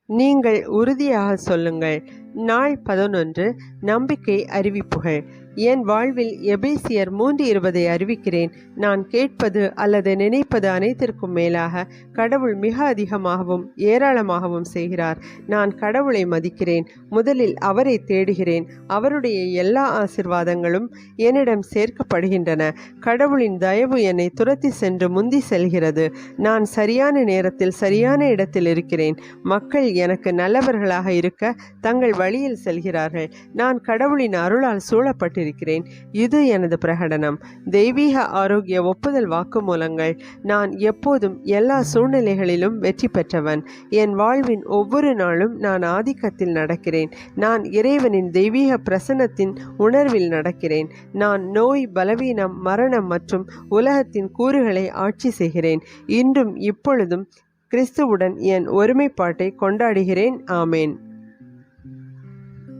நீங்கள் உறுதியாக சொல்லுங்கள். நாள் 11. நம்பிக்கை அறிவிப்புகள். என் வாழ்வில் எபேசியர் 3:20 அறிவிக்கிறேன். நான் கேட்பது அல்லது நினைப்பது அனைத்திற்கும் மேலாக கடவுள் மிக அதிகமாகவும் ஏராளமாகவும் செய்கிறார். நான் கடவுளை மதிக்கிறேன். முதலில் அவரை தேடுகிறேன். அவருடைய எல்லா ஆசிர்வாதங்களும் என்னிடம் சேர்க்கப்படுகின்றன. கடவுளின் தயவு என்னை துரத்தி சென்று முந்தி செல்கிறது. நான் சரியான நேரத்தில் சரியான இடத்தில் இருக்கிறேன். மக்கள் எனக்கு நல்லவர்களாக இருக்க தங்கள் வழியில் செல்கிறார்கள். நான் கடவுளின் அருளால் சூழப்பட்டிருக்கிறேன். இது எனது பிரகடனம். தெய்வீக ஆரோக்கிய ஒப்புதல் வாக்குமூலங்கள். நான் எப்போதும் எல்லா சூழ்நிலைகளிலும் வெற்றி பெற்றவன். என் வாழ்வின் ஒவ்வொரு நாளும் நான் ஆதிக்கத்தில் நடக்கிறேன். நான் இறைவனின் தெய்வீக பிரசன்னத்தின் உணர்வில் நடக்கிறேன். நான் நோய், பலவீனம், மரணம் மற்றும் உலகத்தின் கூறுகளை ஆட்சி செய்கிறேன். இன்றும் இப்பொழுதும் கிறிஸ்துவுடன் என் ஒருமைப்பாட்டை கொண்டாடுகிறேன். ஆமேன்.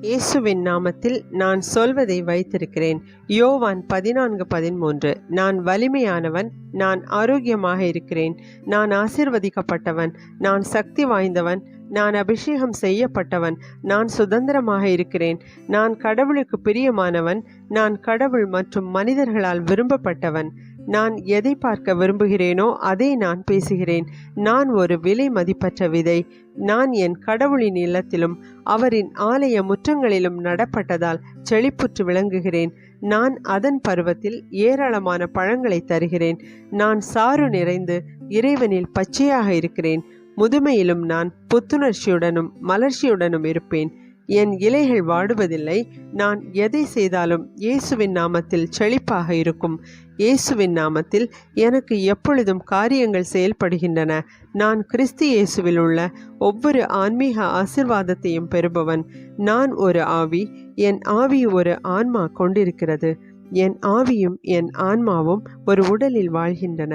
இயேசுவின் நாமத்தில் நான் சொல்வதை வைத்திருக்கிறேன். யோவான் 14:13. நான் வலிமையானவன். நான் ஆரோக்கியமாக இருக்கிறேன். நான் ஆசீர்வதிக்கப்பட்டவன். நான் சக்தி வாய்ந்தவன். நான் அபிஷேகம் செய்யப்பட்டவன். நான் சுதந்திரமாக இருக்கிறேன். நான் கடவுளுக்கு பிரியமானவன். நான் கடவுள் மற்றும் மனிதர்களால் விரும்பப்பட்டவன். நான் எதை பார்க்க விரும்புகிறேனோ அதை நான் பேசுகிறேன். நான் ஒரு விலை மதிப்பற்ற விதை. நான் என் கடவுளின் இல்லத்திலும் அவரின் ஆலய முற்றங்களிலும் நடப்பட்டதால் செழிப்புற்று விளங்குகிறேன். நான் அதன் பருவத்தில் ஏராளமான பழங்களை தருகிறேன். நான் சாறு நிறைந்து இறைவனில் பச்சையாக இருக்கிறேன். முதுமையிலும் நான் புத்துணர்ச்சியுடனும் மலர்ச்சியுடனும் இருப்பேன். என் இலைகள் வாடுவதில்லை. நான் எதை செய்தாலும் இயேசுவின் நாமத்தில் செழிப்பாக இருக்கும். இயேசுவின் நாமத்தில் எனக்கு எப்பொழுதும் காரியங்கள் செயல்படுகின்றன. நான் கிறிஸ்து இயேசுவில் உள்ள ஒவ்வொரு ஆன்மீக ஆசிர்வாதத்தையும் பெறுபவன். நான் ஒரு ஆவி. என் ஆவி ஒரு ஆன்மா கொண்டிருக்கிறது. என் ஆவியும் என் ஆன்மாவும் ஒரு உடலில் வாழ்கின்றன.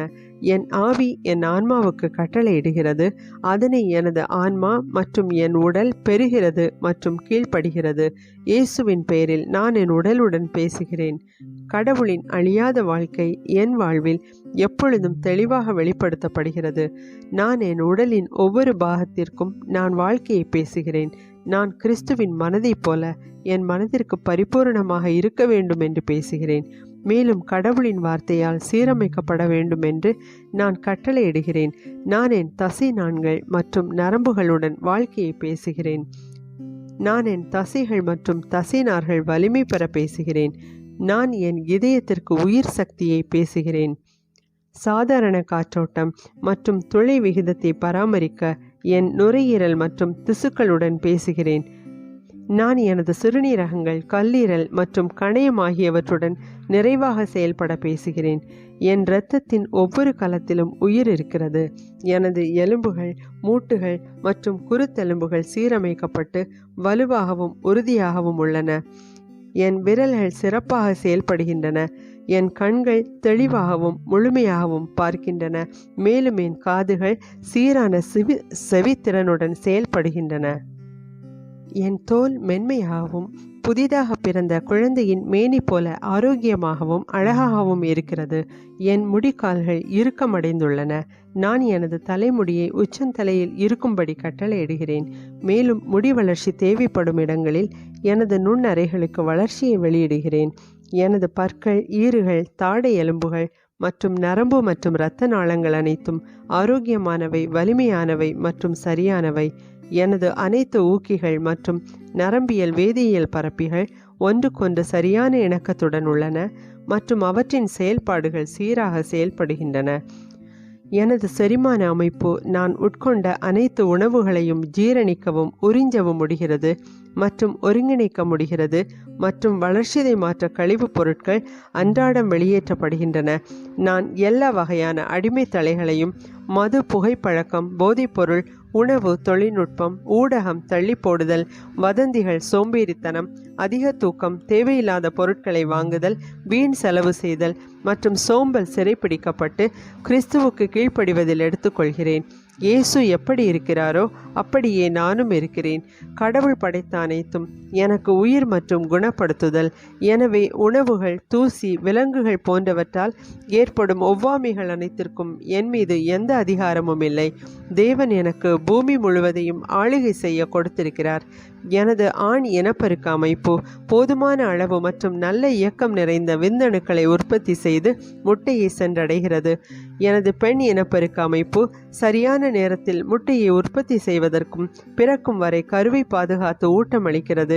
என் ஆவி என் ஆன்மாவுக்கு கட்டளையிடுகிறது. அதனை எனது ஆன்மா மற்றும் என் உடல் பெறுகிறது மற்றும் கீழ்ப்படுகிறது. இயேசுவின் பெயரில் நான் என் உடலுடன் பேசுகிறேன். கடவுளின் அழியாத வாழ்க்கை என் வாழ்வில் எப்பொழுதும் தெளிவாக வெளிப்படுத்தப்படுகிறது. நான் என் உடலின் ஒவ்வொரு பாகத்திற்கும் நான் வாழ்க்கையை பேசுகிறேன். நான் கிறிஸ்துவின் மனதைப் போல என் மனதிற்கு பரிபூர்ணமாக இருக்க வேண்டும் என்று பேசுகிறேன். மேலும் கடவுளின் வார்த்தையால் சீரமைக்கப்பட வேண்டும் என்று நான் கட்டளையிடுகிறேன். நான் என் தசை நாண்கள் மற்றும் நரம்புகளுடன் வாழ்க்கையை பேசுகிறேன். நான் என் தசைகள் மற்றும் தசைநார்கள் வலிமை பெற பேசுகிறேன். நான் என் இதயத்திற்கு உயிர் சக்தியை பேசுகிறேன். சாதாரண காற்றோட்டம் மற்றும் துளை விகிதத்தை பராமரிக்க என் நுரையீரல் மற்றும் திசுக்களுடன் பேசுகிறேன். நான் எனது சிறுநீரகங்கள், கல்லீரல் மற்றும் கணையம் ஆகியவற்றுடன் நிறைவாக செயல்பட பேசுகிறேன். என் இரத்தத்தின் ஒவ்வொரு கலத்திலும் உயிர் இருக்கிறது. எனது எலும்புகள், மூட்டுகள் மற்றும் குருத்தெலும்புகள் சீரமைக்கப்பட்டு வலுவாகவும் உறுதியாகவும் உள்ளன. என் விரல்கள் சிறப்பாக செயல்படுகின்றன. என் கண்கள் தெளிவாகவும் முழுமையாகவும் பார்க்கின்றன. மேலும் என் காதுகள் சீரான செவித்திறனுடன் செயல்படுகின்றன. என் தோல் மென்மையாகவும் புதிதாக பிறந்த குழந்தையின் மேனி போல ஆரோக்கியமாகவும் அழகாகவும் இருக்கிறது. என் முடிக்கால்கள் இறுக்கமடைந்துள்ளன. நான் எனது தலைமுடியை உச்சந்தலையில் இருக்கும்படி கட்டளையிடுகிறேன். மேலும் முடி வளர்ச்சி தேவைப்படும் இடங்களில் எனது நுண்ணறைகளுக்கு வளர்ச்சியை வெளியிடுகிறேன். எனது பற்கள், ஈறுகள், தாடை எலும்புகள் மற்றும் நரம்பு மற்றும் இரத்த நாளங்கள் அனைத்தும் ஆரோக்கியமானவை, வலிமையானவை மற்றும் சரியானவை. எனது அனைத்து ஊக்கிகள் மற்றும் நரம்பியல் வேதியியல் பரப்பிகள் ஒன்றுக்கொன்று சரியான இணக்கத்துடன் உள்ளன மற்றும் அவற்றின் செயல்பாடுகள் சீராக செயல்படுகின்றன. எனது செரிமான அமைப்பு நான் உட்கொண்ட அனைத்து உணவுகளையும் ஜீரணிக்கவும் உறிஞ்சவும் முடிகிறது மற்றும் ஒருங்கிணைக்க முடிகிறது மற்றும் வளர்ச்சிதை மாற்ற கழிவுப் பொருட்கள் அன்றாடம் வெளியேற்றப்படுகின்றன. நான் எல்லா வகையான அடிமை தலைகளையும் மது, புகைப்பழக்கம், போதைப்பொருள், உணவு, தொழில்நுட்பம், ஊடகம், தள்ளி போடுதல், வதந்திகள், சோம்பேறித்தனம், அதிக தூக்கம், தேவையில்லாத பொருட்களை வாங்குதல், வீண் செலவு செய்தல் மற்றும் சோம்பல் சிறைப்பிடிக்கப்பட்டு கிறிஸ்துவுக்கு கீழ்ப்படிவதில் எடுத்துக்கொள்கிறேன். இயேசு எப்படி இருக்கிறாரோ அப்படியே நானும் இருக்கிறேன். கடவுள் படைத்த அனைத்தும் எனக்கு உயிர் மற்றும் குணப்படுத்துதல். எனவே உணவுகள், தூசி, விலங்குகள் போன்றவற்றால் ஏற்படும் ஒவ்வாமைகள் அனைத்திற்கும் என் மீது எந்த அதிகாரமும் இல்லை. தேவன் எனக்கு பூமி முழுவதையும் ஆளுகை செய்ய கொடுத்திருக்கிறார். எனது ஆண் இனப்பெருக்க அமைப்பு போதுமான அளவு மற்றும் நல்ல இயக்கம் நிறைந்த விந்தணுக்களை உற்பத்தி செய்து முட்டையை சென்றடைகிறது. எனது பெண் இனப்பெருக்க அமைப்பு சரியான நேரத்தில் முட்டையை உற்பத்தி செய்வதற்கும் பிறக்கும் வரை கருவை பாதுகாத்து ஊட்டமளிக்கிறது.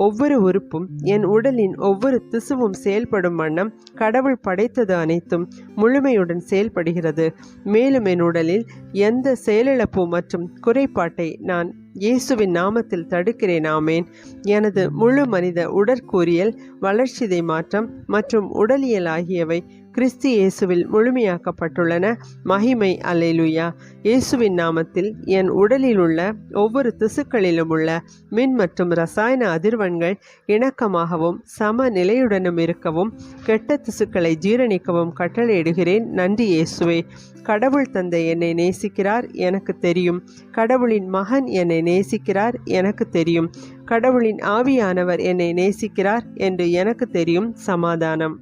ஒவ்வொரு உறுப்பும் என் உடலின் ஒவ்வொரு திசுவும் செயல்படும் வண்ணம் கடவுள் படைத்தது அனைத்தும் முழுமையுடன் செயல்படுகிறது. மேலும் என் உடலில் எந்த செயலிழப்பு மற்றும் குறைபாட்டை நான் இயேசுவின் நாமத்தில் தடுக்கிறேன். ஆமேன். எனது முழு மனித உடற்கூறியல், வளர்ச்சிதை மாற்றம் மற்றும் உடலியல் ஆகியவை கிறிஸ்து இயேசுவில் முழுமையாக்கப்பட்டுள்ளன. மகிமை. அல்லேலூயா. இயேசுவின் நாமத்தில் என் உடலில் உள்ள ஒவ்வொரு திசுக்களிலும் உள்ள மின் மற்றும் இரசாயன அதிர்வெண்கள் இணக்கமாகவும் சம நிலையுடனும் இருக்கவும் கெட்ட திசுக்களை ஜீரணிக்கவும் கட்டளையிடுகிறேன். நன்றி இயேசுவே. கடவுள் தந்தை என்னை நேசிக்கிறார், எனக்கு தெரியும். கடவுளின் மகன் என்னை நேசிக்கிறார், எனக்கு தெரியும். கடவுளின் ஆவியானவர் என்னை நேசிக்கிறார் என்று எனக்கு தெரியும். சமாதானம்.